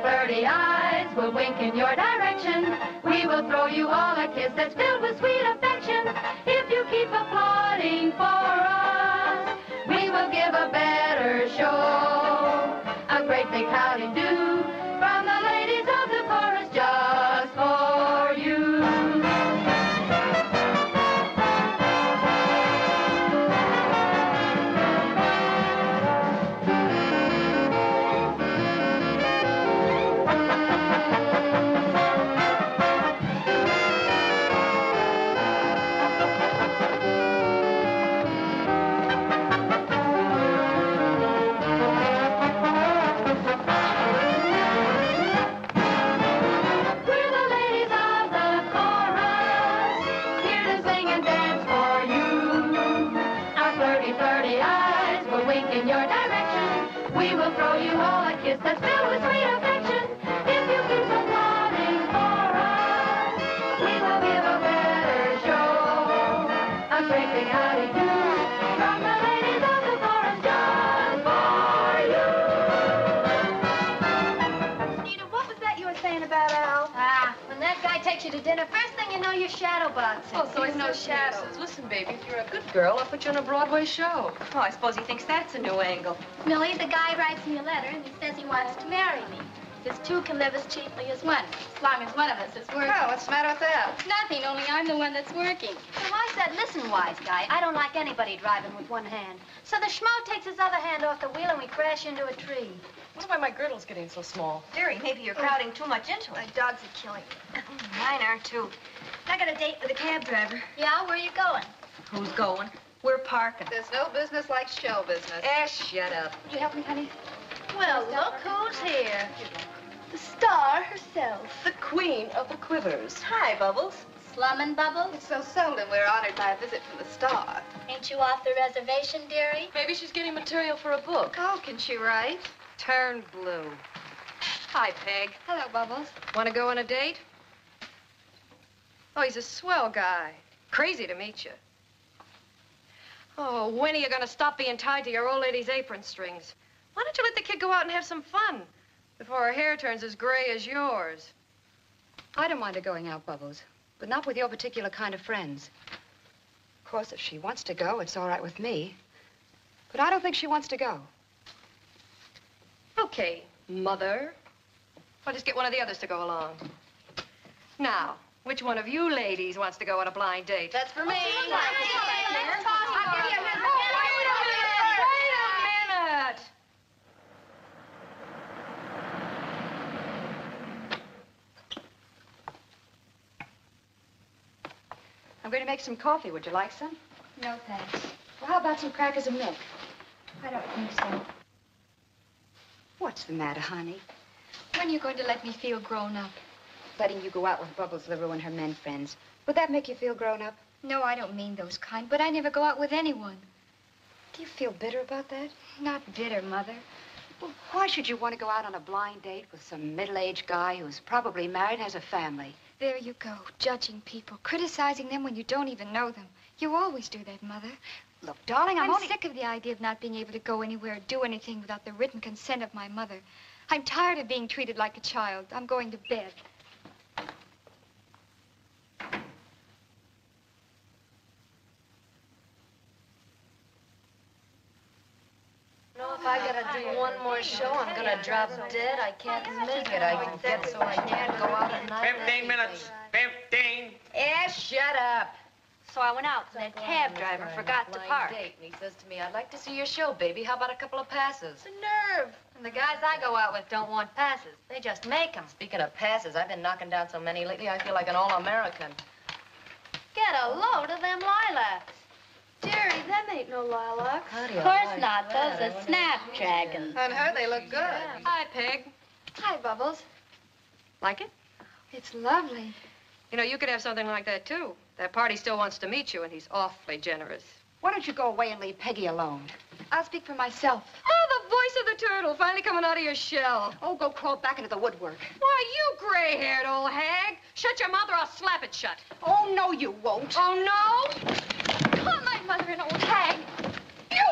flirty eyes will wink in your direction. We will throw you all a kiss that's filled with sweet affection. If you keep applauding for us, we will give a better show. A great big howdy do from the ladies of the chorus just for you. Throw you all a kiss that's filled with sweet affection. If you keep applauding for us, we will give a better show. A great big howdy do from the ladies of the chorus just for you. Nita, what was that you were saying about Al? When that guy takes you to dinner, first thing you know, you're shadow boxing. Oh, so he's no shadows. Listen, baby, if you're a good girl, I'll put you on a Broadway show. Oh, I suppose he thinks that's a new angle. Millie, the guy writes me a letter, and he says he wants to marry me. Says two can live as cheaply as one, as long as one of us is working. Oh, what's the matter with that? Nothing, only I'm the one that's working. So I said, listen, wise guy, I don't like anybody driving with one hand. So the schmo takes his other hand off the wheel, and we crash into a tree. Wonder why my girdle's getting so small. Dearie, maybe you're crowding too much into it. My dogs are killing me. Mine are, too. I got a date with a cab driver. Yeah? Where are you going? Who's going? We're parking. There's no business like show business. Shut up. Would you help me, honey? Well, look who's here. The star herself. The queen of the quivers. Hi, Bubbles. Slummin' Bubbles? It's so seldom we're honored by a visit from the star. Ain't you off the reservation, dearie? Maybe she's getting material for a book. Oh, can she write? Turn blue. Hi, Peg. Hello, Bubbles. Want to go on a date? Oh, he's a swell guy. Crazy to meet you. Oh, when are you going to stop being tied to your old lady's apron strings? Why don't you let the kid go out and have some fun before her hair turns as gray as yours? I don't mind her going out, Bubbles, but not with your particular kind of friends. Of course, if she wants to go, it's all right with me. But I don't think she wants to go. Okay, Mother. I'll just get one of the others to go along. Now, which one of you ladies wants to go on a blind date? That's for me. Wait a minute! I'm going to make some coffee. Would you like some? No, thanks. Well, how about some crackers and milk? I don't think so. What's the matter, honey? When are you going to let me feel grown up? Letting you go out with Bubbles Liver and her men friends. Would that make you feel grown up? No, I don't mean those kind, but I never go out with anyone. Do you feel bitter about that? Not bitter, Mother. Well, why should you want to go out on a blind date with some middle-aged guy who's probably married and has a family? There you go, judging people, criticizing them when you don't even know them. You always do that, Mother. Look, darling, I'm sick of the idea of not being able to go anywhere or do anything without the written consent of my mother. I'm tired of being treated like a child. I'm going to bed. No, if I gotta do one more show, I'm gonna drop dead. I can't make it. I can get so I can't go out at night. 15 minutes. 15. Shut up. So I went out, and that cab driver forgot to park. And he says to me, I'd like to see your show, baby. How about a couple of passes? The nerve. And the guys I go out with don't want passes. They just make them. Speaking of passes, I've been knocking down so many lately, I feel like an all-American. Get a load of them lilacs. Dearie, them ain't no lilacs. Of course not. Those are snapdragons. On her, they look good. Hi, Peg. Hi, Bubbles. Like it? It's lovely. You know, you could have something like that, too. That party still wants to meet you, and he's awfully generous. Why don't you go away and leave Peggy alone? I'll speak for myself. Oh, the voice of the turtle, finally coming out of your shell. Oh, go crawl back into the woodwork. Why, you gray-haired old hag. Shut your mouth or I'll slap it shut. Oh, no, you won't. Oh, no? Call my mother an old hag. You!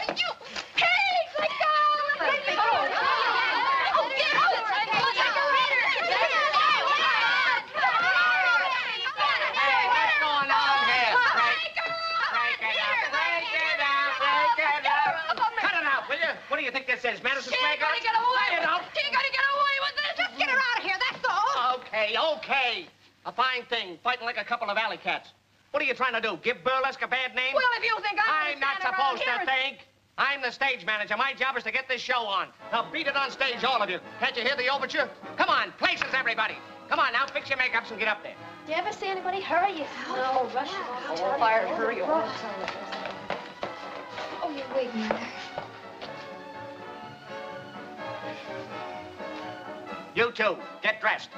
Hey, let go! Let me go. Oh, get out! do you think this is, Madison She Square ain't gonna Garden? get away with Quiet it. She ain't gonna get away with this. Just get her out of here, that's all. Okay. A fine thing, fighting like a couple of alley cats. What are you trying to do, give burlesque a bad name? Well, if you think I'm not supposed to and... think. I'm the stage manager. My job is to get this show on. Now beat it on stage, all of you. Can't you hear the overture? Come on, places, everybody. Come on, now fix your makeups and get up there. Do you ever see anybody hurry yourself? No, rush it. Oh, fire, hurry all the time. Oh, you're waiting. You two, get dressed.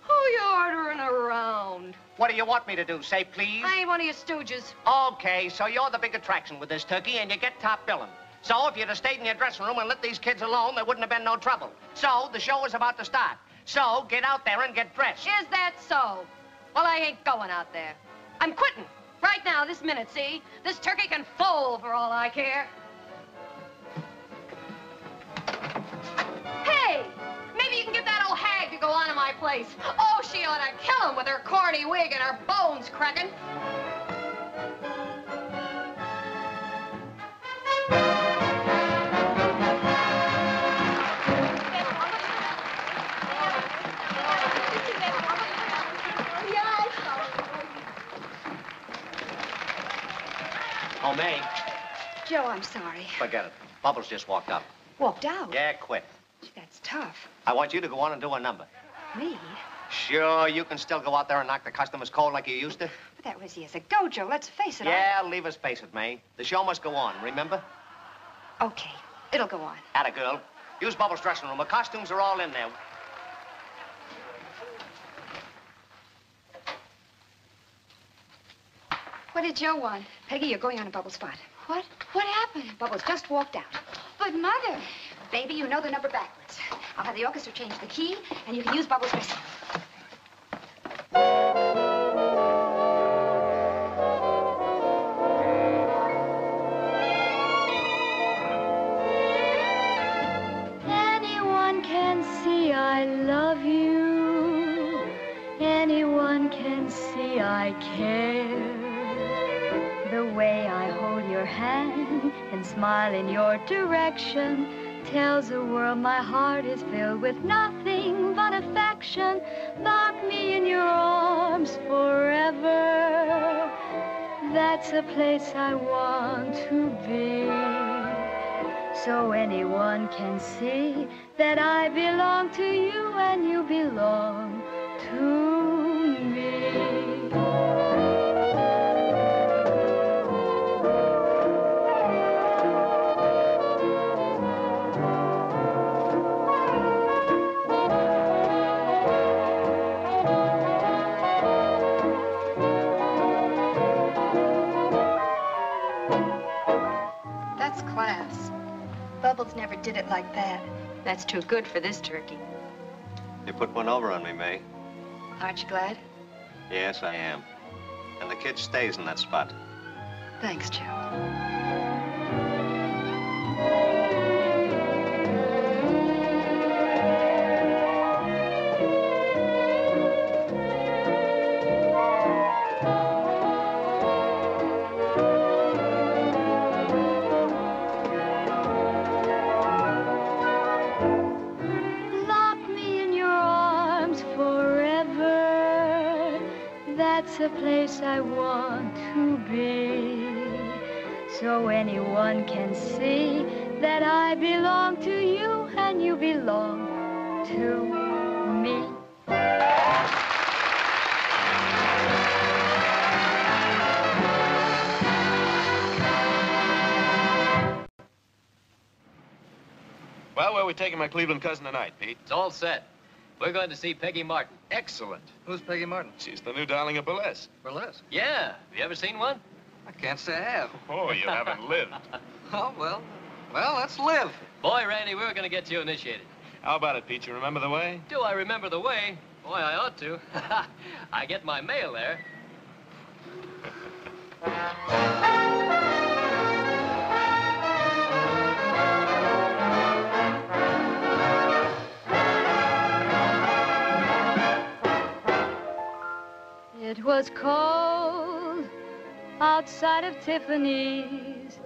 Who you ordering around? What do you want me to do? Say please? I ain't one of your stooges. Okay, so you're the big attraction with this turkey, and you get top billing. So if you'd have stayed in your dressing room and let these kids alone, there wouldn't have been no trouble. So the show is about to start. So get out there and get dressed. Is that so? Well, I ain't going out there. I'm quitting. Right now, this minute, see? This turkey can fold for all I care. Hey! Maybe you can get that old hag to go on in my place. Oh, she ought to kill him with her corny wig and her bones cracking. Oh, May. Joe, I'm sorry. Forget it. Bubbles just walked up. Walked out? Yeah, quit. Gee, that's tough. I want you to go on and do a number. Me? Sure, you can still go out there and knock the customers cold like you used to. But that was years ago, Joe. Let's face it. Yeah, leave us face it, May. The show must go on, remember? Okay. It'll go on. Atta girl. Use Bubbles' dressing room. The costumes are all in there. What did Joe want? Peggy, you're going on a Bubble spot. What? What happened? Bubbles just walked out. But, Mother... Baby, you know the number backwards. I'll have the orchestra change the key, and you can use Bubbles' dressing room. Anyone can see I love you. Anyone can see I care. The way I hold your hand and smile in your direction tells the world my heart is filled with nothing but affection. Lock me in your arms forever. That's the place I want to be. So anyone can see that I belong to you and you belong to me. Class. Bubbles never did it like that. That's too good for this turkey. You put one over on me, May. Aren't you glad? Yes, I am. And the kid stays in that spot. Thanks, Joe. That's the place I want to be. So anyone can see that I belong to you and you belong to me. Well, where are we taking my Cleveland cousin tonight, Pete? It's all set. We're going to see Peggy Martin. Excellent. Who's Peggy Martin? She's the new darling of burlesque. Burlesque? Yeah. Have you ever seen one? I can't say I have. Oh, you haven't lived. Oh, well, let's live. Boy, Randy, we were going to get you initiated. How about it, Pete? You remember the way? Do I remember the way? Boy, I ought to. I get my mail there. It was cold outside of Tiffany's.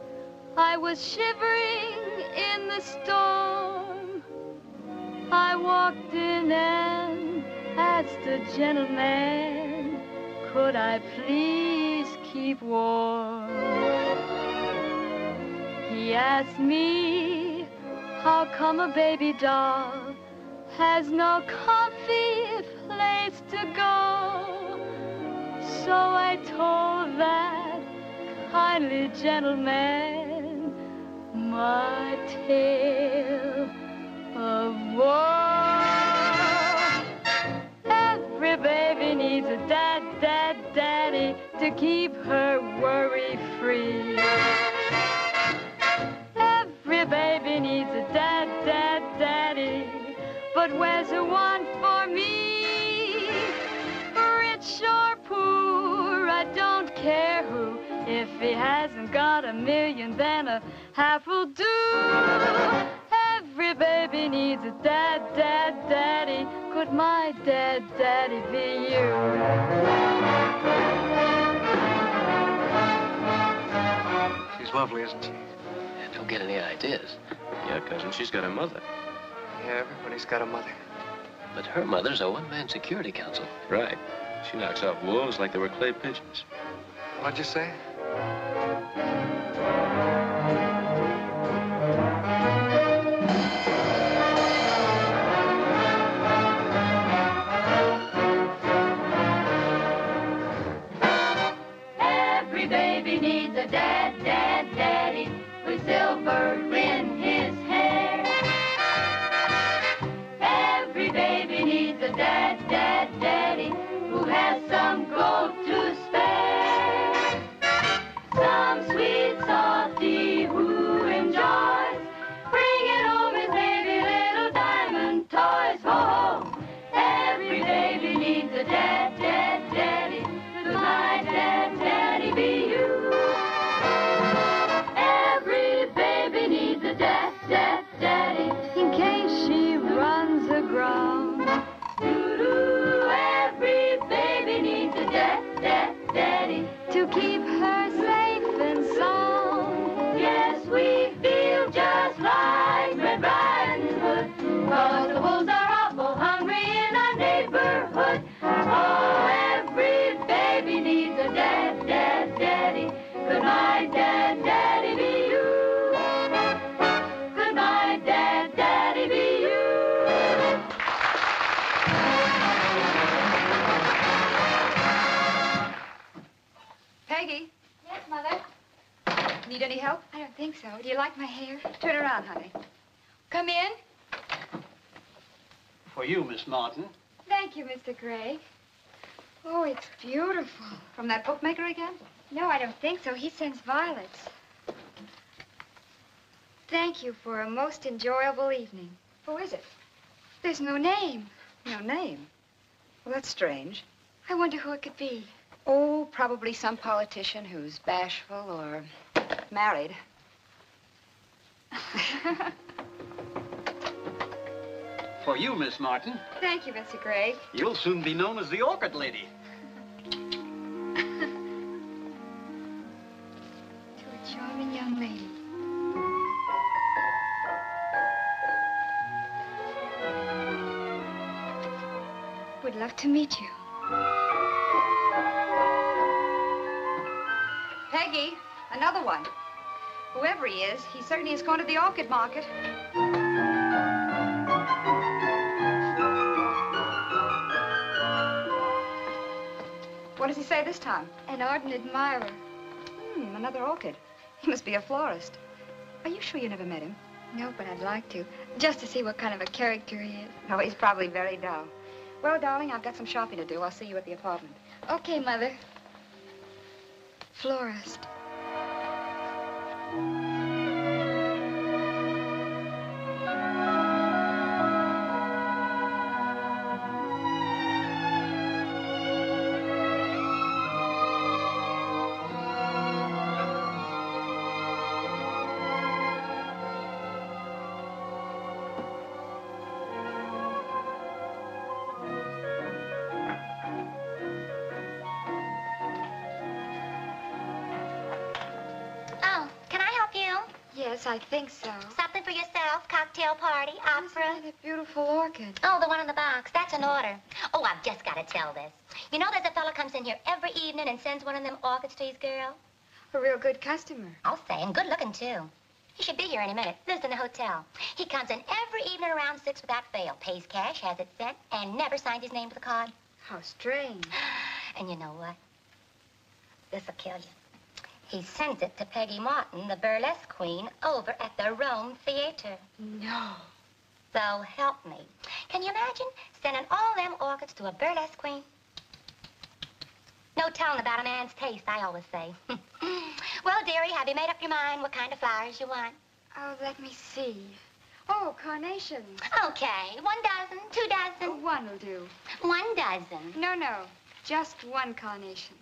I was shivering in the storm. I walked in and asked the gentleman, could I please keep warm? He asked me, how come a baby doll has no comfy place to go? So I told that kindly gentleman my tale of woe. Every baby needs a daddy to keep her worry-free. Every baby needs a daddy, but where's the one for me? Rich or poor, I don't care who. If he hasn't got $1 million, then a half will do. Every baby needs a daddy. Could my daddy be you? She's lovely, isn't she? Yeah, don't get any ideas. Yeah, cousin, she's got a mother. Yeah, everybody's got a mother. But her mother's a one-man security council. Right. She knocks off wolves like they were clay pigeons. What'd you say? Every baby needs a daddy with silver in his hair. Every baby needs a daddy who has some gold to spare. Some sweet softy who enjoys bringing home his baby little diamond toys. Oh, every baby needs a daddy. Could my daddy be you? Every baby needs a daddy in case she runs aground. Doo-doo, every baby needs a daddy to keep her safe and sound. Yes, we feel just like Red Riding Hood, 'cause the wolves are awful hungry in our neighborhood. Oh, every baby needs a daddy. Could my daddy be you? Could my daddy be you? Peggy, Yes, Mother? need any help? I don't think so. Do you like my hair? Turn around, honey. Come in. For you, Miss Martin. Thank you, Mr. Gray. Oh, it's beautiful. From that bookmaker again? No, I don't think so. He sends violets. Thank you for a most enjoyable evening. Who is it? There's no name. No name. Well, that's strange. I wonder who it could be. Oh, probably some politician who's bashful or married. For you, Miss Martin. Thank you, Mr. Gray. You'll soon be known as the Orchid Lady. To a charming young lady. Would love to meet you. Peggy, another one. Whoever he is, he certainly is going to the orchid market. What does he say this time? An ardent admirer. Another orchid. He must be a florist. Are you sure you never met him? No, but I'd like to. Just to see what kind of a character he is. No, he's probably very dull. Well, darling, I've got some shopping to do. I'll see you at the apartment. Okay, Mother. Florist. Yes, I think so. Something for yourself? Cocktail party? Opera? Isn't it a beautiful orchid? Oh, the one in the box. That's an order. Oh, I've just got to tell this. You know there's a fella comes in here every evening and sends one of them orchids to his girl? A real good customer. I'll say, and good looking, too. He should be here any minute. Lives in the hotel. He comes in every evening around 6 without fail. Pays cash, has it sent, and never signs his name to the card. How strange. And you know what? This'll kill you. He sends it to Peggy Martin, the burlesque queen, over at the Rome Theater. No. So help me. Can you imagine sending all them orchids to a burlesque queen? No telling about a man's taste, I always say. Well, dearie, have you made up your mind what kind of flowers you want? Oh, let me see. Oh, carnations. Okay, 1 dozen, 2 dozen. One will do. 1 dozen. No. Just one carnation.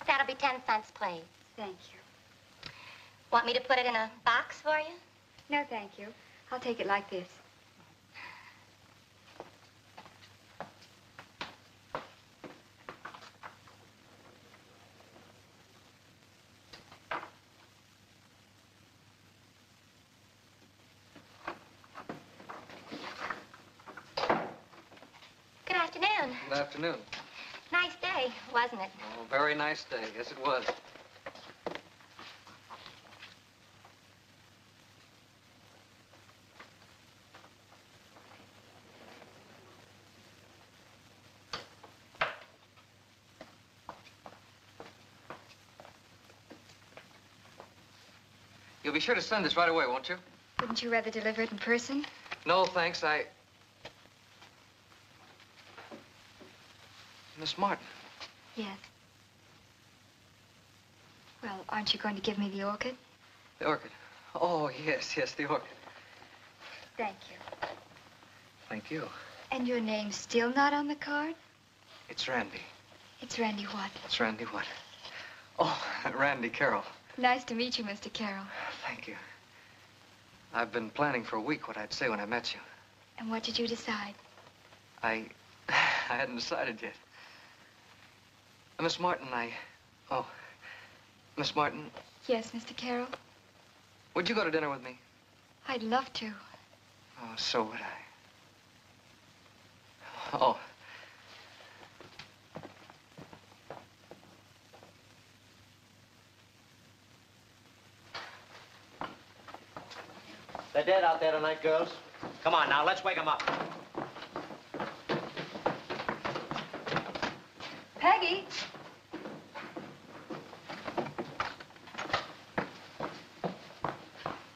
That'll be 10 cents, please. Thank you. Want me to put it in a box for you? No, thank you. I'll take it like this. Good afternoon. Good afternoon. Nice day, wasn't it? Oh, very nice day. Yes, it was. You'll be sure to send this right away, won't you? Wouldn't you rather deliver it in person? No, thanks. Miss Martin. Yes. Well, aren't you going to give me the orchid? The orchid. Oh, yes, the orchid. Thank you. Thank you. And your name's still not on the card? It's Randy. It's Randy what? It's Randy what? Oh, Randy Carroll. Nice to meet you, Mr. Carroll. Thank you. I've been planning for a week what I'd say when I met you. And what did you decide? I hadn't decided yet. Miss Martin, Miss Martin. Yes, Mr. Carroll? Would you go to dinner with me? I'd love to. Oh, so would I. Oh. They're dead out there tonight, girls. Come on now, let's wake them up. Peggy!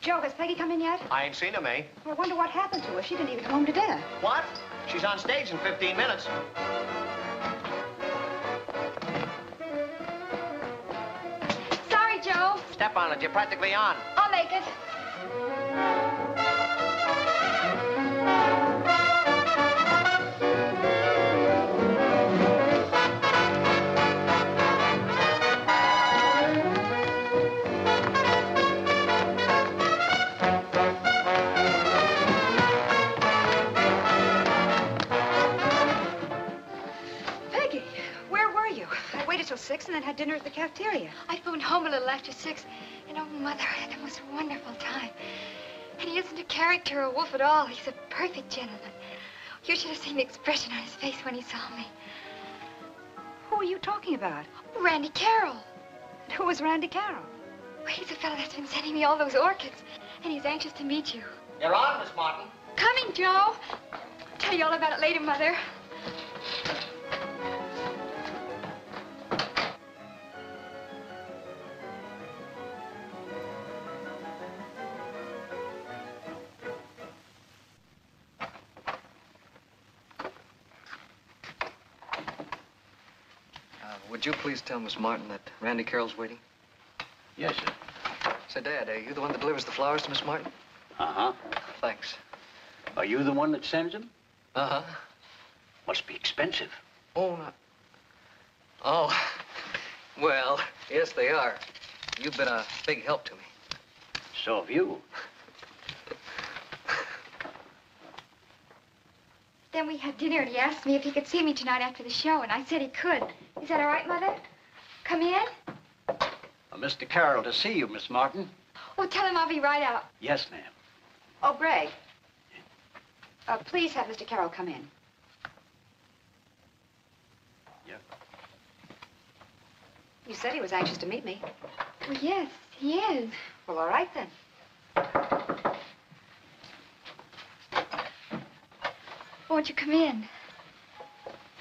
Joe, has Peggy come in yet? I ain't seen her, May. I wonder what happened to her. She didn't even come home to dinner. What? She's on stage in 15 minutes. Sorry, Joe. Step on it, you're practically on. I'll make it. Till 6 and then had dinner at the cafeteria. I phoned home a little after 6. And oh, Mother, I had the most wonderful time. And he isn't a character or a wolf at all. He's a perfect gentleman. You should have seen the expression on his face when he saw me. Who are you talking about? Randy Carroll. And who was Randy Carroll? Well, he's the fellow that's been sending me all those orchids. And he's anxious to meet you. You're on, Miss Martin. Coming, Joe. I'll tell you all about it later, Mother. Would you please tell Miss Martin that Randy Carroll's waiting? Yes, sir. Say, Dad, are you the one that delivers the flowers to Miss Martin? Uh-huh. Thanks. Are you the one that sends them? Uh-huh. Must be expensive. Oh, no. Oh, well, yes, they are. You've been a big help to me. So have you. Then we had dinner, and he asked me if he could see me tonight after the show, and I said he could. Is that all right, Mother? Come in? Mr. Carroll to see you, Miss Martin. Oh, tell him I'll be right out. Yes, ma'am. Oh, Greg. Please have Mr. Carroll come in. Yeah. You said he was anxious to meet me. Well, yes, he is. Well, all right then. Won't you come in?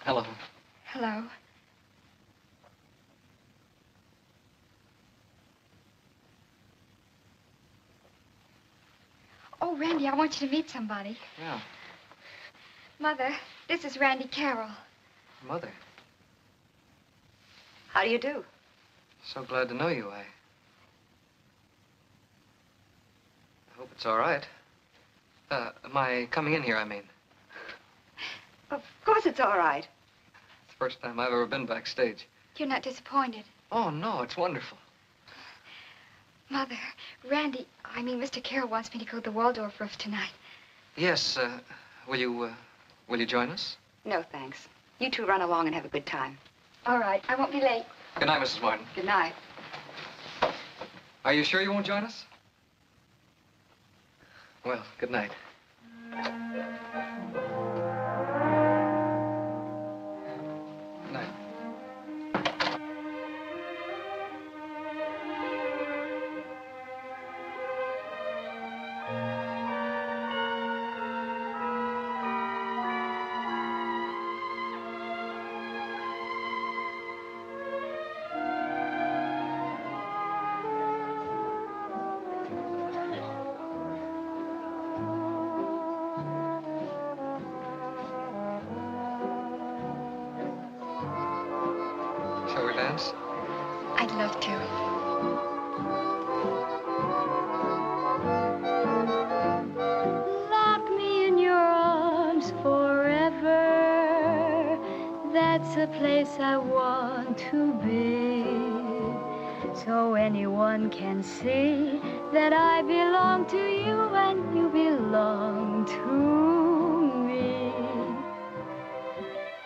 Hello. Hello. Oh, Randy, I want you to meet somebody. Yeah. Mother, this is Randy Carroll. Mother. How do you do? So glad to know you. I hope it's all right. Am I coming in here, I mean? Of course it's all right. It's the first time I've ever been backstage. You're not disappointed. Oh, no, it's wonderful. Mother, Randy, I mean, Mr. Carroll wants me to go to the Waldorf roof tonight. Yes, will you join us? No, thanks. You two run along and have a good time. All right, I won't be late. Good night, Mrs. Martin. Good night. Are you sure you won't join us? Well, good night. Good night. Shall we dance? I'd love to. Lock me in your arms forever. That's a place I want to be. So anyone can see that I belong to you and you belong to me.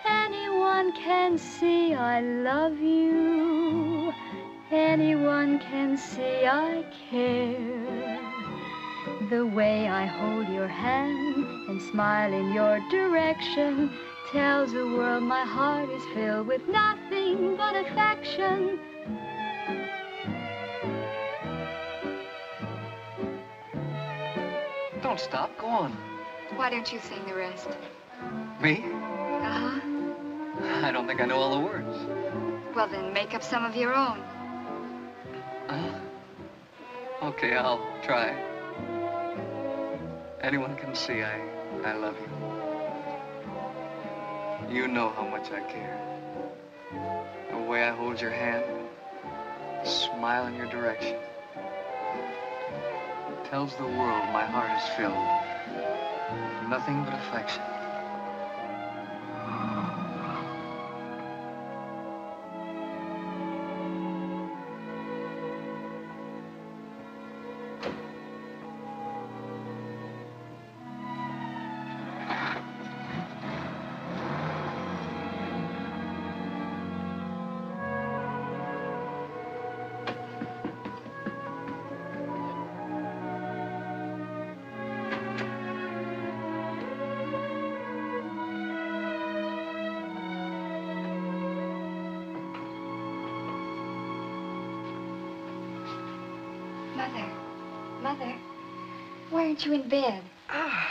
Anyone can see I love you. Anyone can see I care. The way I hold your hand and smile in your direction tells the world my heart is filled with nothing but affection. Don't stop. Go on. Why don't you sing the rest? Me? Uh-huh. I don't think I know all the words. Well, then make up some of your own. Okay, I'll try. Anyone can see I love you. You know how much I care. The way I hold your hand, smile in your direction, tells the world my heart is filled with nothing but affection. Mother, why aren't you in bed? Oh,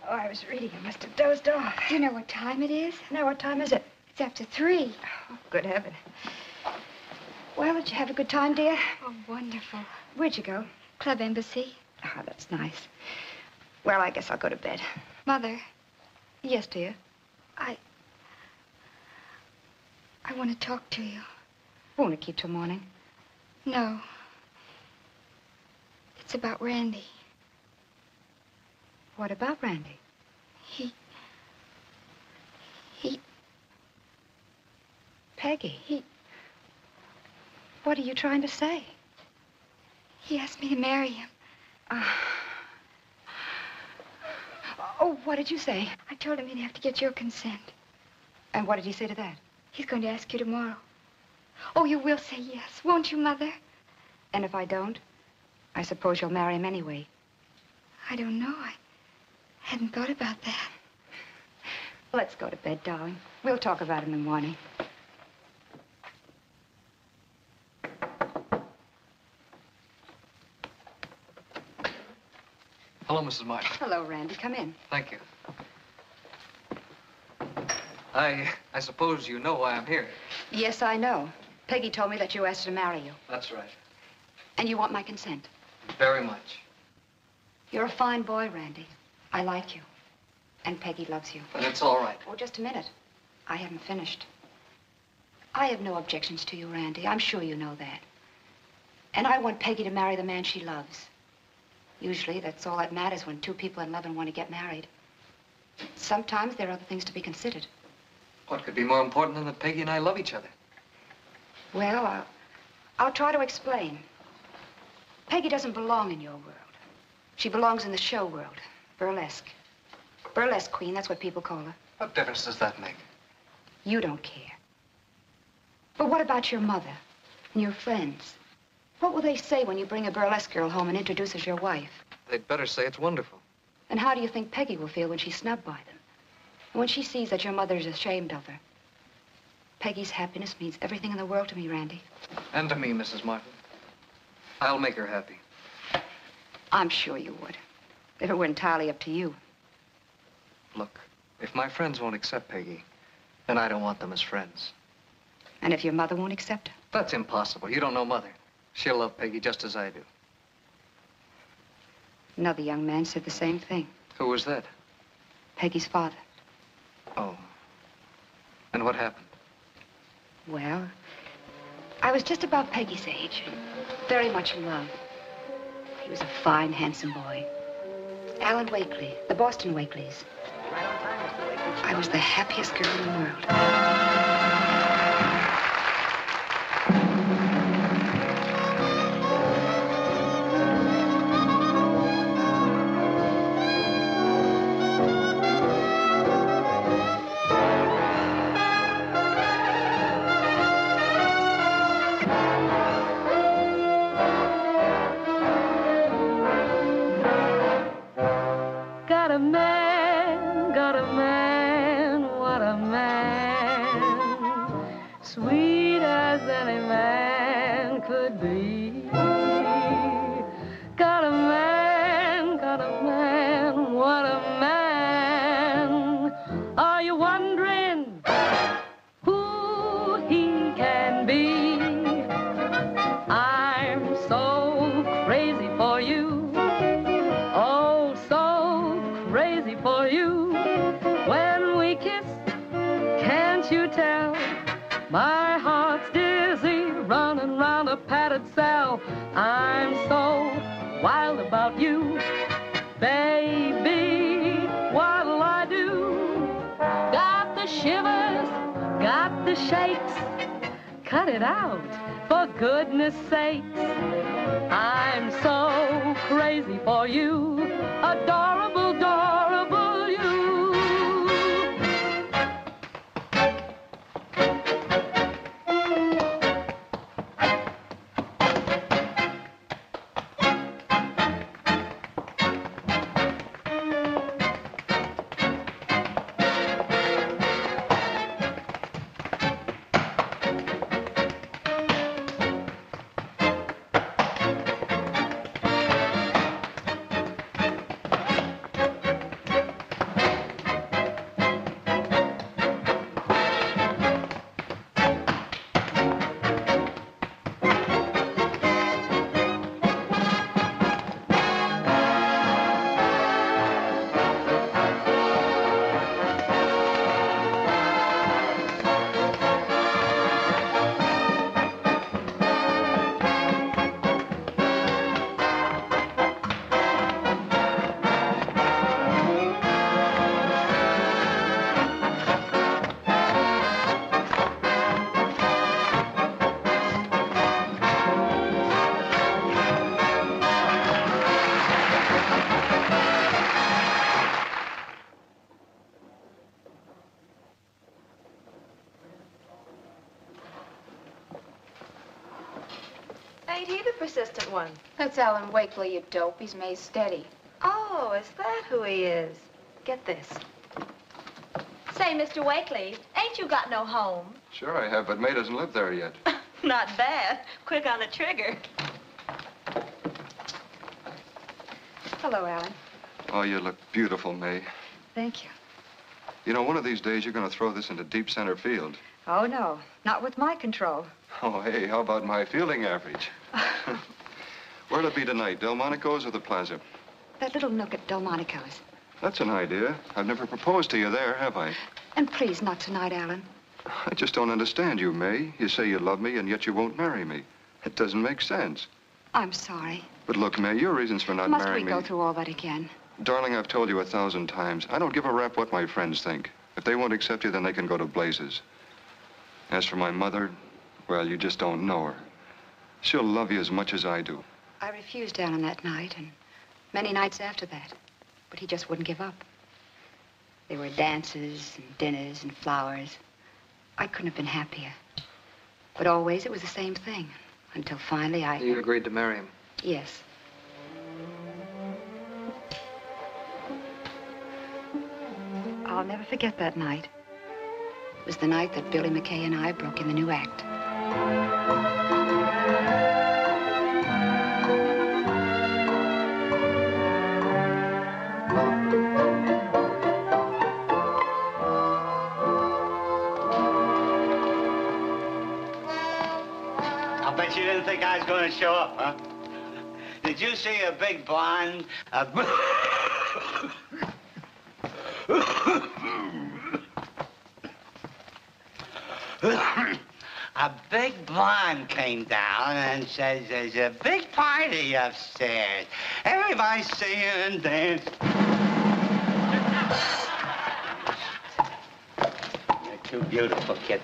I was reading. I must have dozed off. Do you know what time it is? Now, what time is it? It's after 3. Oh, good heaven. Well, did you have a good time, dear? Oh, wonderful. Where'd you go? Club Embassy. Oh, that's nice. Well, I guess I'll go to bed. Mother. Yes, dear? I want to talk to you. Won't it keep till morning? No. It's about Randy. What about Randy? He... Peggy. What are you trying to say? He asked me to marry him. Oh, what did you say? I told him he'd have to get your consent. And what did he say to that? He's going to ask you tomorrow. Oh, you will say yes, won't you, Mother? And if I don't, I suppose you'll marry him anyway. I don't know. I hadn't thought about that. Let's go to bed, darling. We'll talk about it in the morning. Hello, Mrs. Martin. Hello, Randy. Come in. Thank you. I suppose you know why I'm here. Yes, I know. Peggy told me that you asked her to marry you. That's right. And you want my consent? Very much. You're a fine boy, Randy. I like you. And Peggy loves you. But it's all right. Oh, just a minute. I haven't finished. I have no objections to you, Randy. I'm sure you know that. And I want Peggy to marry the man she loves. Usually, that's all that matters when two people in love and want to get married. Sometimes there are other things to be considered. What could be more important than that Peggy and I love each other? Well, I'll try to explain. Peggy doesn't belong in your world. She belongs in the show world. Burlesque. Burlesque queen, that's what people call her. What difference does that make? You don't care. But what about your mother and your friends? What will they say when you bring a burlesque girl home and introduce her as your wife? They'd better say it's wonderful. And how do you think Peggy will feel when she's snubbed by them? And when she sees that your mother is ashamed of her? Peggy's happiness means everything in the world to me, Randy. And to me, Mrs. Martin. I'll make her happy. I'm sure you would, if it were entirely up to you. Look, if my friends won't accept Peggy, then I don't want them as friends. And if your mother won't accept her? That's impossible. You don't know Mother. She'll love Peggy just as I do. Another young man said the same thing. Who was that? Peggy's father. Oh. And what happened? Well, I was just about Peggy's age, and very much in love. He was a fine, handsome boy. Alan Wakely, the Boston Wakeleys. Right on time, Mr. Wakely. I was the happiest girl in the world. Got a man, what a man, sweet as any man could be. Got a man, what a man. Are you wondering who he can be? I'm so crazy for you. Oh, so crazy for you. When we kiss, can't you tell? My heart's dizzy, running round a padded cell. I'm so wild about you. Baby, what'll I do? Got the shivers, got the shakes. Cut it out, for goodness sakes. I'm so crazy for you. Adorable, adorable you. different one. That's Alan Wakely, you dope. He's May's steady. Oh, is that who he is? Get this. Say, Mr. Wakely, ain't you got no home? Sure I have, but May doesn't live there yet. Not bad. Quick on the trigger. Hello, Alan. Oh, you look beautiful, May. Thank you. You know, one of these days you're going to throw this into deep center field. Oh, no. Not with my control. Oh, hey, how about my fielding average? Where'll it be tonight, Delmonico's or the Plaza? That little nook at Delmonico's. That's an idea. I've never proposed to you there, have I? And please, not tonight, Alan. I just don't understand you, May. You say you love me, and yet you won't marry me. It doesn't make sense. I'm sorry. But look, May, your reasons for not marrying me... Must we go through all that again? Darling, I've told you 1,000 times. I don't give a rap what my friends think. If they won't accept you, then they can go to blazes. As for my mother, well, you just don't know her. She'll love you as much as I do. I refused Alan that night, and many nights after that. But he just wouldn't give up. There were dances and dinners and flowers. I couldn't have been happier. But always it was the same thing. Until finally I... You agreed to marry him? Yes. I'll never forget that night. It was the night that Billy McKay and I broke in the new act. I bet you didn't think I was going to show up, huh? Did you see a big blonde? A big blonde came down and says there's a big party upstairs. Everybody's singing and dancing. You're too beautiful, kid.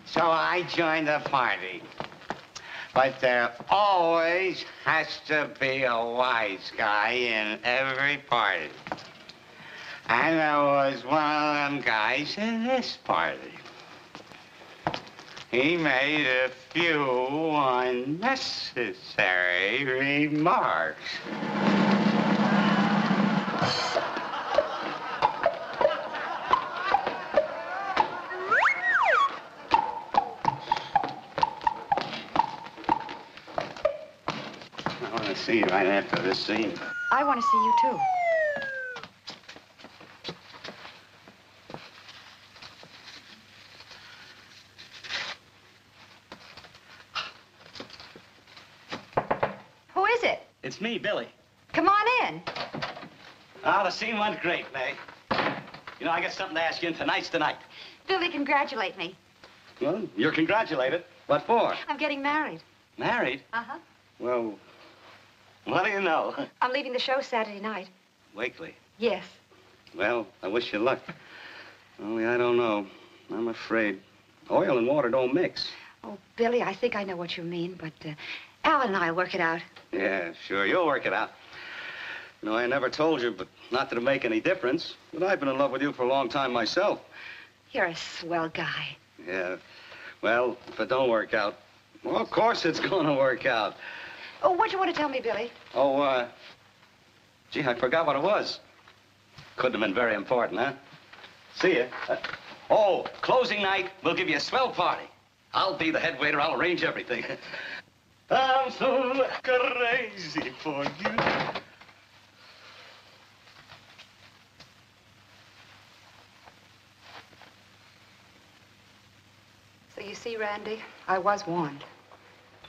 So I joined the party. But there always has to be a wise guy in every party. And there was one of them guys in this party. He made a few unnecessary remarks. I want to see you right after this scene. I want to see you, too. It's me, Billy. Come on in. Oh, the scene went great, May. You know, I got something to ask you, and tonight's the night. Billy, congratulate me. Well, you're congratulated. What for? I'm getting married. Married? Uh-huh. Well, what do you know? I'm leaving the show Saturday night. Wakely. Yes. Well, I wish you luck. Only I don't know. I'm afraid. Oil and water don't mix. Oh, Billy, I think I know what you mean, but Alan and I'll work it out. Yeah, sure, you'll work it out. You know, I never told you, but not that it'll make any difference, but I've been in love with you for a long time myself. You're a swell guy. Yeah. Well, if it don't work out, well, of course it's gonna work out. Oh, what do you want to tell me, Billy? Oh, gee, I forgot what it was. Couldn't have been very important, huh? See ya. Oh, closing night, we'll give you a swell party. I'll be the head waiter. I'll arrange everything. I'm so crazy for you. So you see, Randy, I was warned.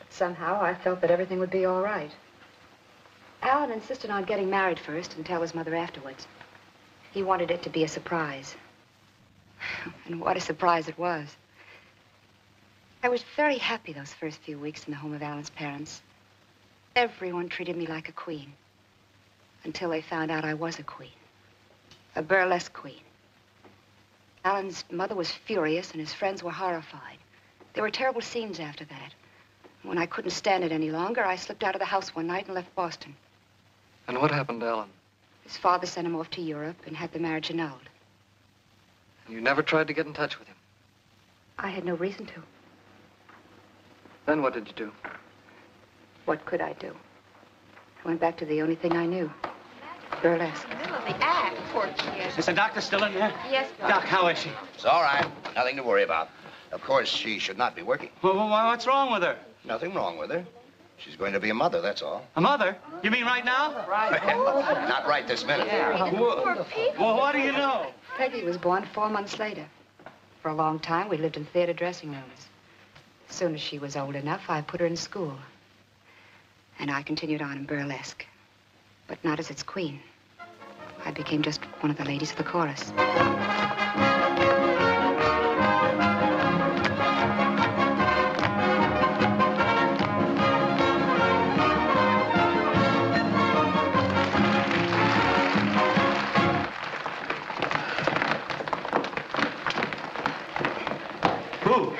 Somehow I felt that everything would be all right. Alan insisted on getting married first and tell his mother afterwards. He wanted it to be a surprise. And what a surprise it was. I was very happy those first few weeks in the home of Alan's parents. Everyone treated me like a queen. Until they found out I was a queen. A burlesque queen. Alan's mother was furious and his friends were horrified. There were terrible scenes after that. When I couldn't stand it any longer, I slipped out of the house one night and left Boston. And what happened to Alan? His father sent him off to Europe and had the marriage annulled. You never tried to get in touch with him? I had no reason to. Then what did you do? What could I do? I went back to the only thing I knew. Burlesque. Middle of the act, poor kid. Is the doctor still in there? Yes, Doc, how is she? It's all right. Nothing to worry about. Of course, she should not be working. Well, what's wrong with her? Nothing wrong with her. She's going to be a mother, that's all. A mother? You mean right now? Right. Not right this minute. Poor people. Well, what do you know? Peggy was born 4 months later. For a long time, we lived in theater dressing rooms. As soon as she was old enough, I put her in school. And I continued on in burlesque. But not as its queen. I became just one of the ladies of the chorus. Who?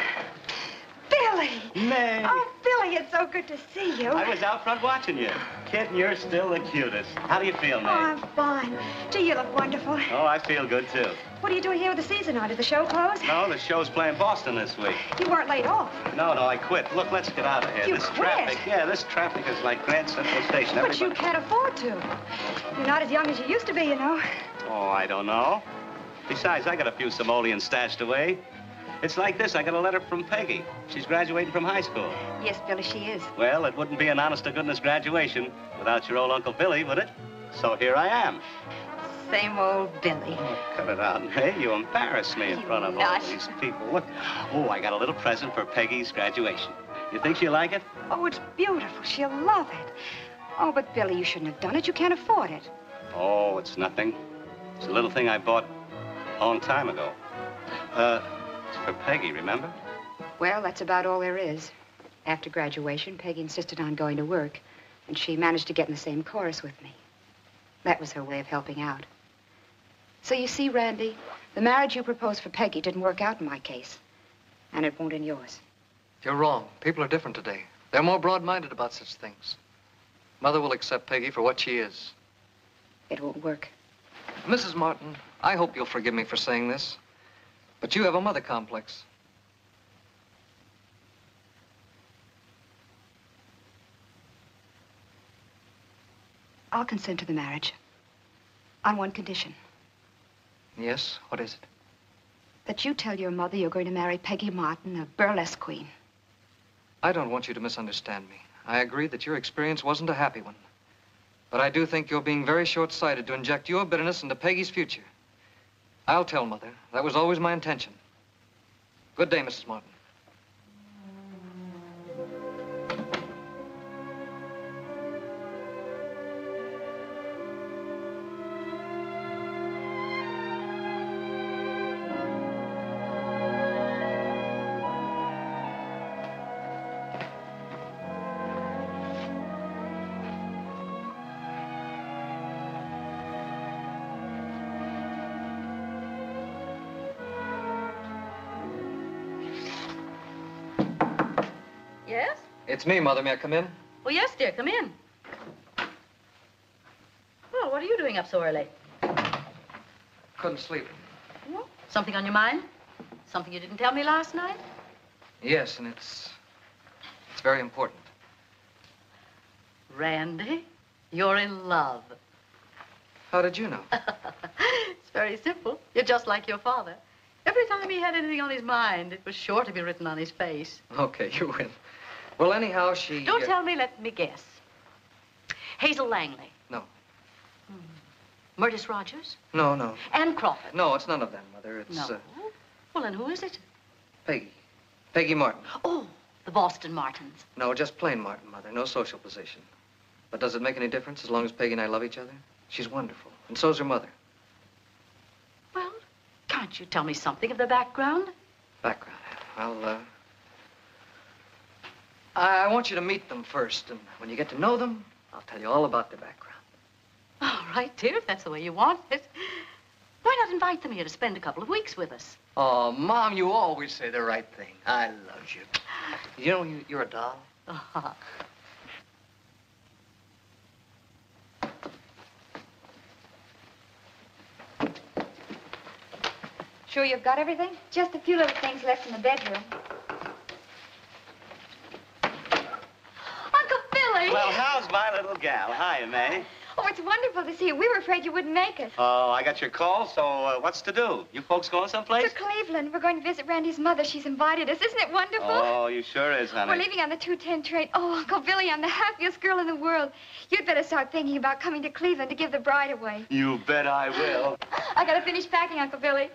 Billy! May. Oh, Billy, it's so good to see you. I was out front watching you. Kid, you're still the cutest. How do you feel, May? Oh, I'm fine. Gee, you look wonderful. Oh, I feel good, too. What are you doing here with the season on? Did the show close? No, the show's playing Boston this week. You weren't laid off. No, I quit. Look, let's get out of here. You this quit? traffic, this traffic is like Grand Central Station. But you can't afford to. You're not as young as you used to be, you know. Oh, I don't know. Besides, I got a few simoleons stashed away. It's like this. I got a letter from Peggy. She's graduating from high school. Yes, Billy, she is. Well, it wouldn't be an honest-to-goodness graduation without your old Uncle Billy, would it? So here I am. Same old Billy. Oh, cut it out, May. You embarrass me in front of all these people. Look. Oh, I got a little present for Peggy's graduation. You think she'll like it? Oh, it's beautiful. She'll love it. Oh, but Billy, you shouldn't have done it. You can't afford it. Oh, it's nothing. It's a little thing I bought a long time ago. It's for Peggy, remember? Well, that's about all there is. After graduation, Peggy insisted on going to work, and she managed to get in the same chorus with me. That was her way of helping out. So you see, Randy, the marriage you proposed for Peggy didn't work out in my case, and it won't in yours. You're wrong. People are different today. They're more broad-minded about such things. Mother will accept Peggy for what she is. It won't work. Mrs. Martin, I hope you'll forgive me for saying this, but you have a mother complex. I'll consent to the marriage on one condition. Yes? What is it? That you tell your mother you're going to marry Peggy Martin, a burlesque queen. I don't want you to misunderstand me. I agree that your experience wasn't a happy one. But I do think you're being very short-sighted to inject your bitterness into Peggy's future. I'll tell Mother. That was always my intention. Good day, Mrs. Martin. Yes? It's me, Mother. May I come in? Oh, yes, dear. Come in. Well, what are you doing up so early? Couldn't sleep. Well, something on your mind? Something you didn't tell me last night? Yes, and it's very important. Randy, you're in love. How did you know? It's very simple. You're just like your father. Every time he had anything on his mind, it was sure to be written on his face. Okay, you win. Well, anyhow, she... Don't tell me, let me guess. Hazel Langley. No. Murtis Rogers? No, no. Ann Crawford? No, it's none of them, Mother. It's, No. Well, then who is it? Peggy. Peggy Martin. Oh, the Boston Martins. No, just plain Martin, Mother. No social position. But does it make any difference as long as Peggy and I love each other? She's wonderful, and so's her mother. Well, can't you tell me something of the background? Background. I want you to meet them first, and when you get to know them, I'll tell you all about their background. All right, dear, if that's the way you want it. Why not invite them here to spend a couple of weeks with us? Oh, Mom, you always say the right thing. I love you. You know, you're a doll. Sure you've got everything? Just a few little things left in the bedroom. Uncle Billy! my little gal. Hi, May. Oh, it's wonderful to see you. We were afraid you wouldn't make it. Oh, I got your call, so what's to do? You folks going someplace? To Cleveland. We're going to visit Randy's mother. She's invited us. Isn't it wonderful? Oh, you sure is, honey. We're leaving on the 2:10 train. Oh, Uncle Billy, I'm the happiest girl in the world. You'd better start thinking about coming to Cleveland to give the bride away. You bet I will. I gotta finish packing, Uncle Billy.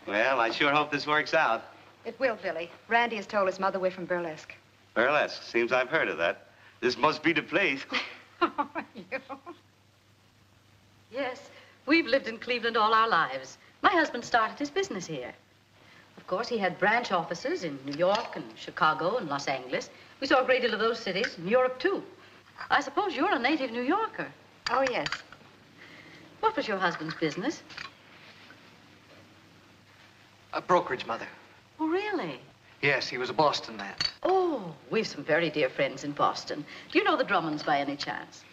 Well, I sure hope this works out. It will, Billy. Randy has told his mother we're from Burlesque. Burlesque. Seems I've heard of that. This must be the place. Yes, we've lived in Cleveland all our lives. My husband started his business here. Of course, he had branch offices in New York and Chicago and Los Angeles. We saw a great deal of those cities, in Europe, too. I suppose you're a native New Yorker. Oh, yes. What was your husband's business? A brokerage, Mother. Oh, really? Yes, he was a Boston man. Oh, we've some very dear friends in Boston. Do you know the Drummonds by any chance?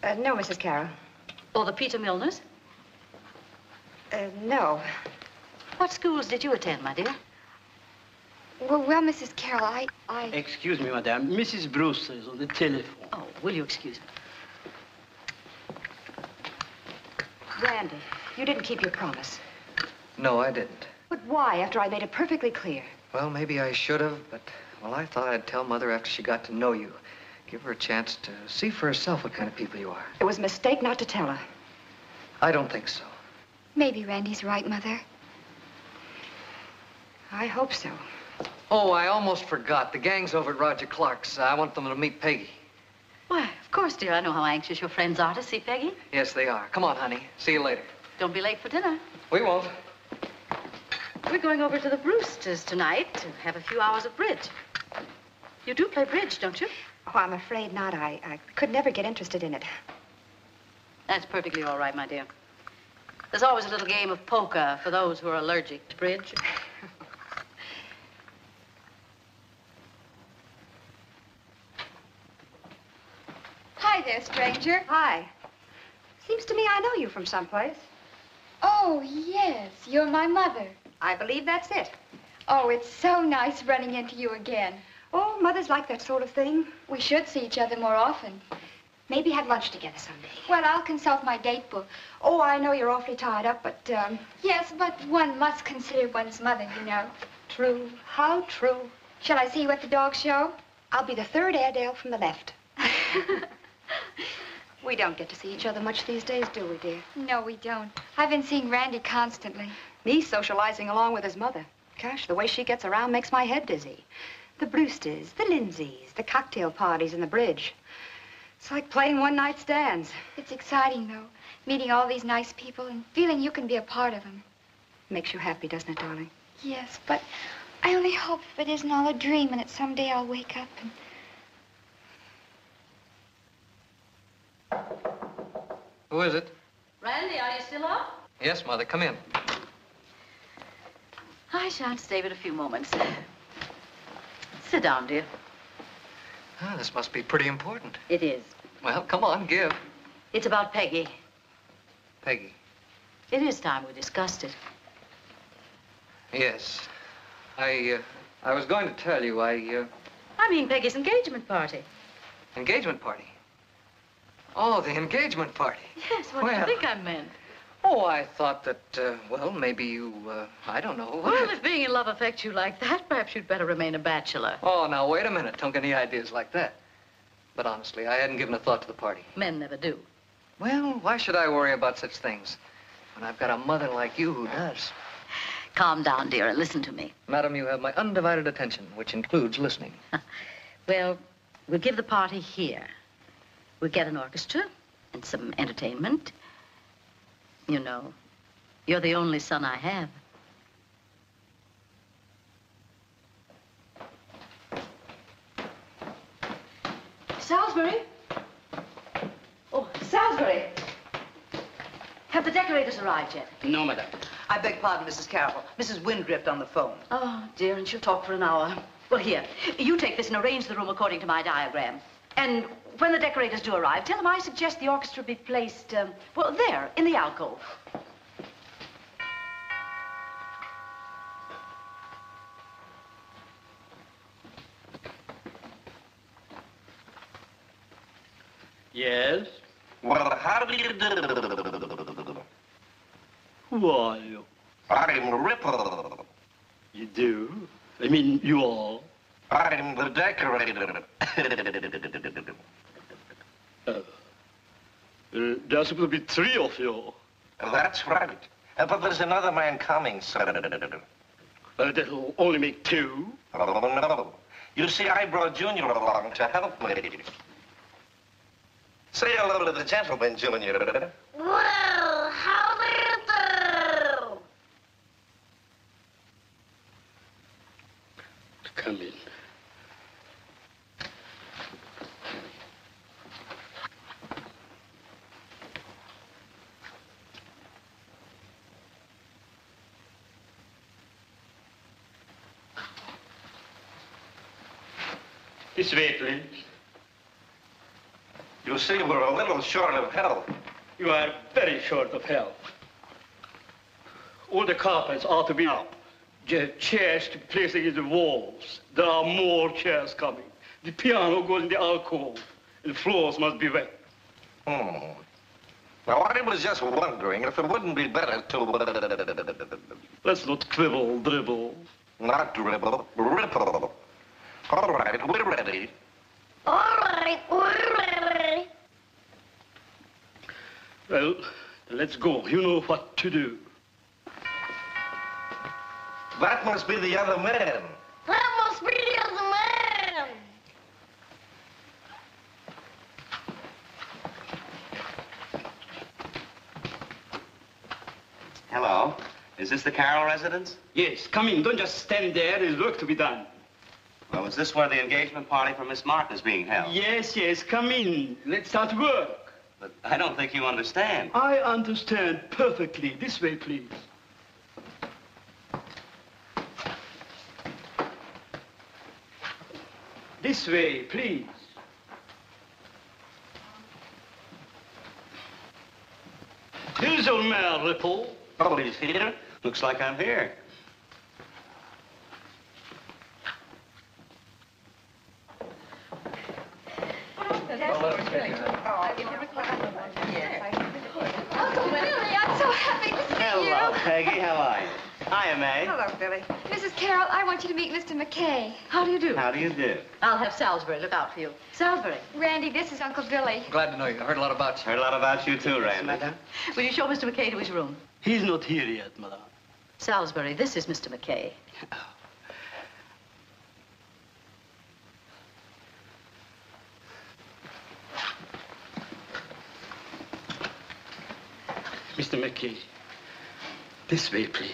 No, Mrs. Carroll. Or the Peter Milners? No. What schools did you attend, my dear? Well, Mrs. Carroll, I... Excuse me, madame. Mrs. Brewster is on the telephone. Oh, will you excuse me? Randy, you didn't keep your promise. No, I didn't. But why, after I made it perfectly clear? Well, maybe I should have, but, well, I thought I'd tell Mother after she got to know you. Give her a chance to see for herself what kind of people you are. It was a mistake not to tell her. I don't think so. Maybe Randy's right, Mother. I hope so. Oh, I almost forgot. The gang's over at Roger Clark's. I want them to meet Peggy. Why, of course, dear. I know how anxious your friends are to see Peggy. Yes, they are. Come on, honey. See you later. Don't be late for dinner. We won't. We're going over to the Brewsters tonight to have a few hours of bridge. You do play bridge, don't you? Oh, I'm afraid not. I could never get interested in it. That's perfectly all right, my dear. There's always a little game of poker for those who are allergic to bridge. Hi there, stranger. Hi. Seems to me I know you from someplace. Oh, yes. You're my mother. I believe that's it. Oh, it's so nice running into you again. Oh, mothers like that sort of thing. We should see each other more often. Maybe have lunch together someday. Well, I'll consult my date book. Oh, I know you're awfully tied up, but, Yes, but one must consider one's mother, you know. True. How true. Shall I see you at the dog show? I'll be the third Airedale from the left. We don't get to see each other much these days, do we, dear? No, we don't. I've been seeing Randy constantly. Me socializing along with his mother. Gosh, the way she gets around makes my head dizzy. The Brewsters, the Lindsays, the cocktail parties, and the bridge. It's like playing one-night stands. It's exciting, though, meeting all these nice people and feeling you can be a part of them. Makes you happy, doesn't it, darling? Yes, but I only hope it isn't all a dream and that someday I'll wake up and... Who is it? Randy, are you still up? Yes, Mother. Come in. I shan't stay but a few moments. Sit down, dear. Ah, this must be pretty important. It is. Well, come on, give. It's about Peggy. Peggy. It is time we discussed it. Yes. I was going to tell you, I mean Peggy's engagement party. Engagement party? Oh, the engagement party. Yes, what do you think I meant? Oh, I thought that, well, maybe you, I don't know. Well, if being in love affects you like that, perhaps you'd better remain a bachelor. Oh, now, wait a minute. Don't get any ideas like that. But honestly, I hadn't given a thought to the party. Men never do. Well, why should I worry about such things when I've got a mother like you who does? Calm down, dear, and listen to me. Madam, you have my undivided attention, which includes listening. Well, we'll give the party here. We'll get an orchestra and some entertainment. You know, you're the only son I have. Salisbury? Oh, Salisbury! Have the decorators arrived yet? No, madame. I beg pardon, Mrs. Carroll. Mrs. Windgrift on the phone. Oh, dear, and she'll talk for an hour. Well, here, you take this and arrange the room according to my diagram. And when the decorators do arrive, tell them I suggest the orchestra be placed, well, there, in the alcove. Yes? Well, how do you do? Who are you? I'm Ripple. You do? I mean, you are? I'm the decorator. There's supposed to be 3 of you. That's right. But there's another man coming, sir. That'll only make 2. Oh, no. You see, I brought Junior along to help me. Say hello to the gentleman, Junior. Well, how do you do? Come in. This way, please. You see, we're a little short of help. You are very short of help. All the carpets ought to be up. The chairs to be placed against the walls. There are more chairs coming. The piano goes in the alcove. And the floors must be wet. Now, I was just wondering if it wouldn't be better to... Let's not quibble, dribble. Not dribble, ripple. All right, we're ready. All right, we're ready. Well, let's go. You know what to do. That must be the other man. That must be the other man. Hello. Is this the Carroll residence? Yes, come in. Don't just stand there. There's work to be done. Well, is this where the engagement party for Miss Martin is being held? Yes, yes, come in. Let's start work. But I don't think you understand. I understand perfectly. This way, please. This way, please. Here's your man, Ripple. Oh, he's here? Looks like I'm here. Uncle Billy, I'm so happy to see you. Hello, Peggy. How are you? Hiya, May. Hello, Billy. Mrs. Carroll, I want you to meet Mr. McKay. How do you do? How do you do? I'll have Salisbury look out for you. Salisbury. Randy, this is Uncle Billy. Glad to know you. I heard a lot about you. Heard a lot about you, too, Randy. Madam. Will you show Mr. McKay to his room? He's not here yet, madame. Salisbury, this is Mr. McKay. Mr. McKay, this way, please.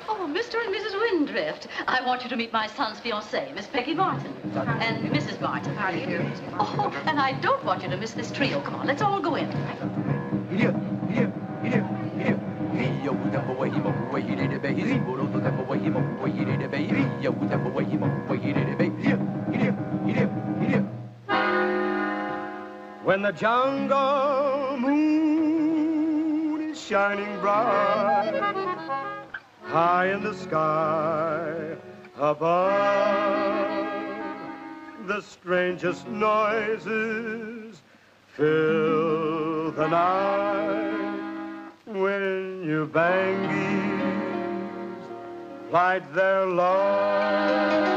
Oh, Mr. and Mrs. Windrift. I want you to meet my son's fiancée, Miss Peggy Martin. And Mrs. Martin. How do you do? Oh, and I don't want you to miss this trio. Come on, let's all go in. When the jungle moon is shining bright high in the sky above, the strangest noises fill the night. When your bangies plight their love.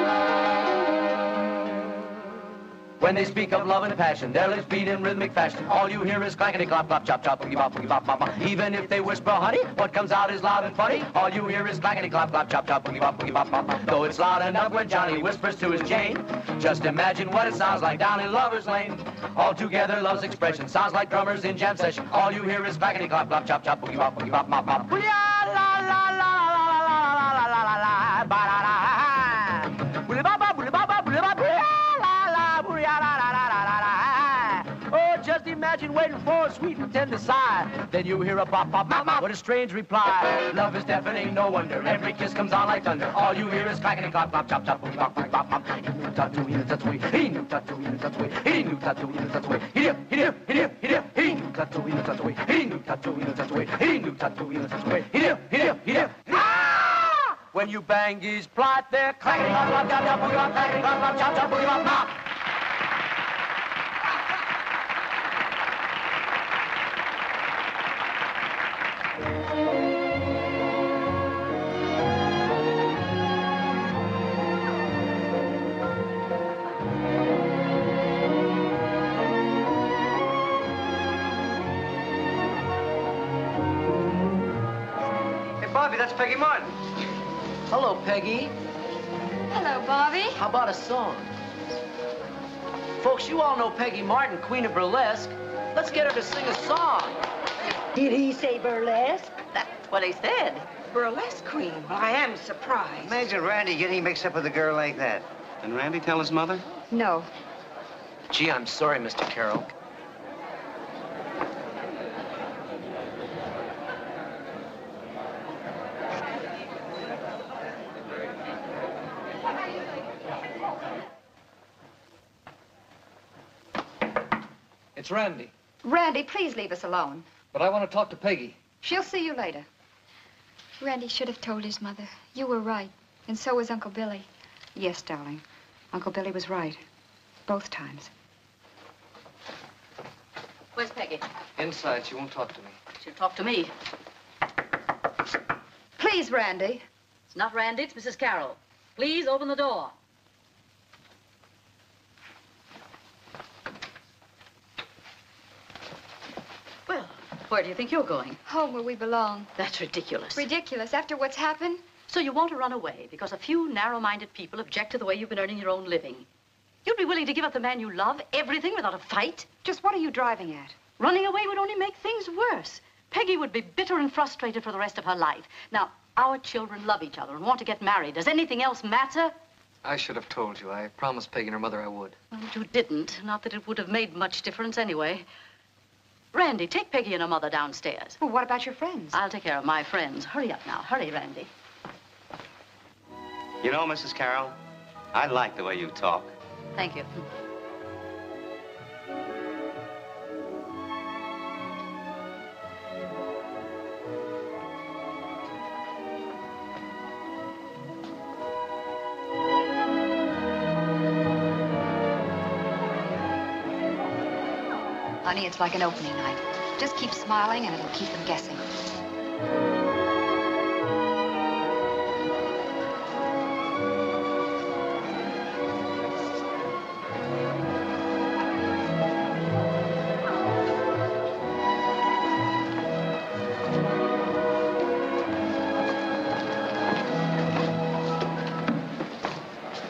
When they speak of love and passion, their lips beat in rhythmic fashion. All you hear is clackety clop clop chop chop boogie bop bop bop. Even if they whisper honey, what comes out is loud and funny. All you hear is clackety clop clop chop chop boogie bop bop. Though it's loud enough when Johnny whispers to his Jane, just imagine what it sounds like down in Lover's Lane. All together, love's expression sounds like drummers in jam session. All you hear is clackety clop clop chop chop boogie bop bop bop. La la la la la la la la la la ba la la. Boogie bop bop boogie bop bop boogie bop. Oh, just imagine waiting for a sweet and tender sigh. Then you hear a bop, bop, bop, bop, with a strange reply. Love is deafening, no wonder. Every kiss comes on like thunder. All you hear is clackety clop, clop, chop, chop, boogie, bop, bop, bop, bop. When you bangies plot their clackety clop clop chop chop boogie bop, clackety clop clop chop chop boogie bop, mop. That's Peggy Martin. Hello, Peggy. Hello, Bobby. How about a song? Folks, you all know Peggy Martin, Queen of Burlesque. Let's get her to sing a song. Did he say burlesque? That's what he said. Burlesque queen? Well, I am surprised. Imagine Randy getting mixed up with a girl like that. Did Randy tell his mother? No. Gee, I'm sorry, Mr. Carroll. It's Randy. Randy, please leave us alone. But I want to talk to Peggy. She'll see you later. Randy should have told his mother. You were right. And so was Uncle Billy. Yes, darling. Uncle Billy was right. Both times. Where's Peggy? Inside. She won't talk to me. She'll talk to me. Please, Randy. It's not Randy, it's Mrs. Carroll. Please open the door. Well, where do you think you're going? Home where we belong. That's ridiculous. Ridiculous after what's happened? So you want to run away because a few narrow-minded people object to the way you've been earning your own living. You'd be willing to give up the man you love, everything, without a fight? Just what are you driving at? Running away would only make things worse. Peggy would be bitter and frustrated for the rest of her life. Now, our children love each other and want to get married. Does anything else matter? I should have told you. I promised Peggy and her mother I would. Well, you didn't. Not that it would have made much difference anyway. Randy, take Peggy and her mother downstairs. Well, what about your friends? I'll take care of my friends. Hurry up now. Hurry, Randy. You know, Mrs. Carroll, I like the way you talk. Thank you. Honey, it's like an opening night. Just keep smiling and it'll keep them guessing.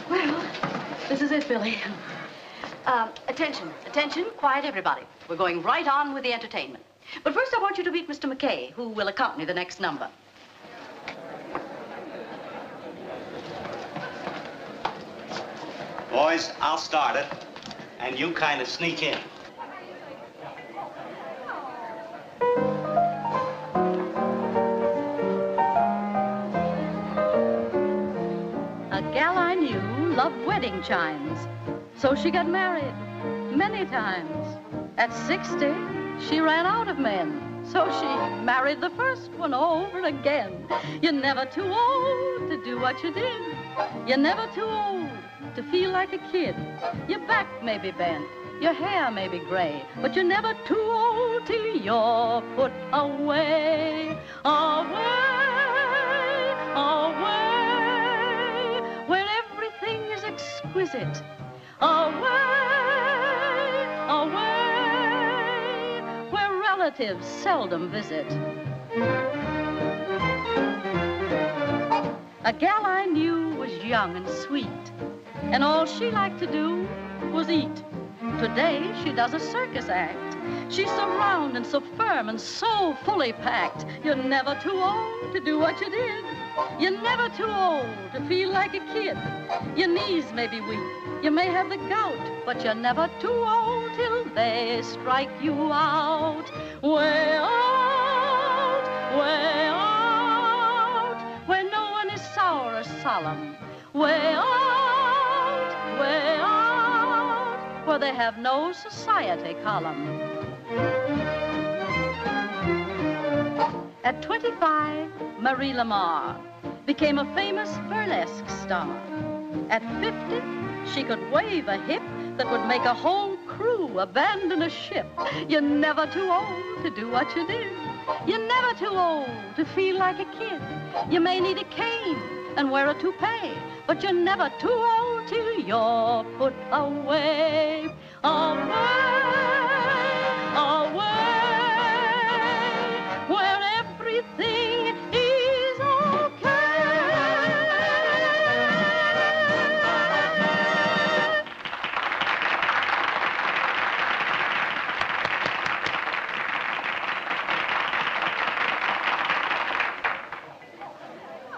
Well, this is it, Billy. Attention, attention, quiet everybody. We're going right on with the entertainment. But first I want you to meet Mr. McKay, who will accompany the next number. Boys, I'll start it, and you kind of sneak in. A gal I knew loved wedding chimes, so she got married many times. At 60, she ran out of men, so she married the first one over again. You're never too old to do what you did. You're never too old to feel like a kid. Your back may be bent, your hair may be gray, but you're never too old till you're put away. Away, away, where everything is exquisite. Away, away, where relatives seldom visit. A gal I knew was young and sweet, and all she liked to do was eat. Today she does a circus act. She's so round and so firm and so fully packed. You're never too old to do what you did. You're never too old to feel like a kid. Your knees may be weak, you may have the gout, but you're never too old till they strike you out. Way out, where no one is sour or solemn. Way out, where they have no society column. At 25, Marie Lamar. became a famous burlesque star. At 50, she could wave a hip that would make a whole crew abandon a ship. You're never too old to do what you did. You're never too old to feel like a kid. You may need a cane and wear a toupee, but you're never too old till you're put away. Away, away, where everything is okay.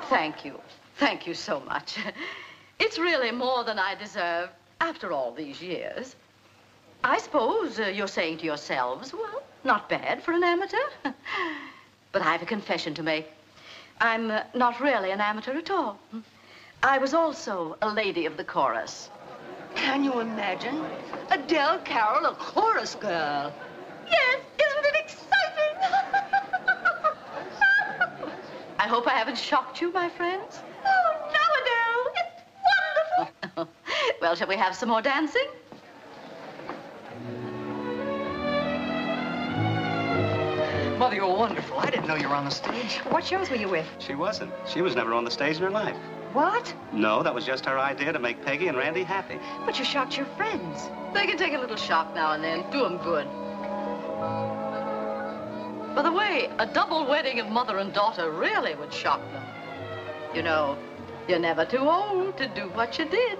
Thank you. Thank you so much. It's really more than I deserve after all these years. I suppose you're saying to yourselves, well, not bad for an amateur. But I have a confession to make. I'm not really an amateur at all. I was also a lady of the chorus. Can you imagine? Adele Carroll, a chorus girl. Yes, isn't it exciting? I hope I haven't shocked you, my friends. Oh, no, Adele. It's wonderful. Well, shall we have some more dancing? Mother, you're wonderful. I didn't know you were on the stage. What shows were you with? She wasn't. She was never on the stage in her life. What? No, that was just her idea to make Peggy and Randy happy. But you shocked your friends. They can take a little shock now and then. Do them good. By the way, a double wedding of mother and daughter really would shock them. You know, you're never too old to do what you did.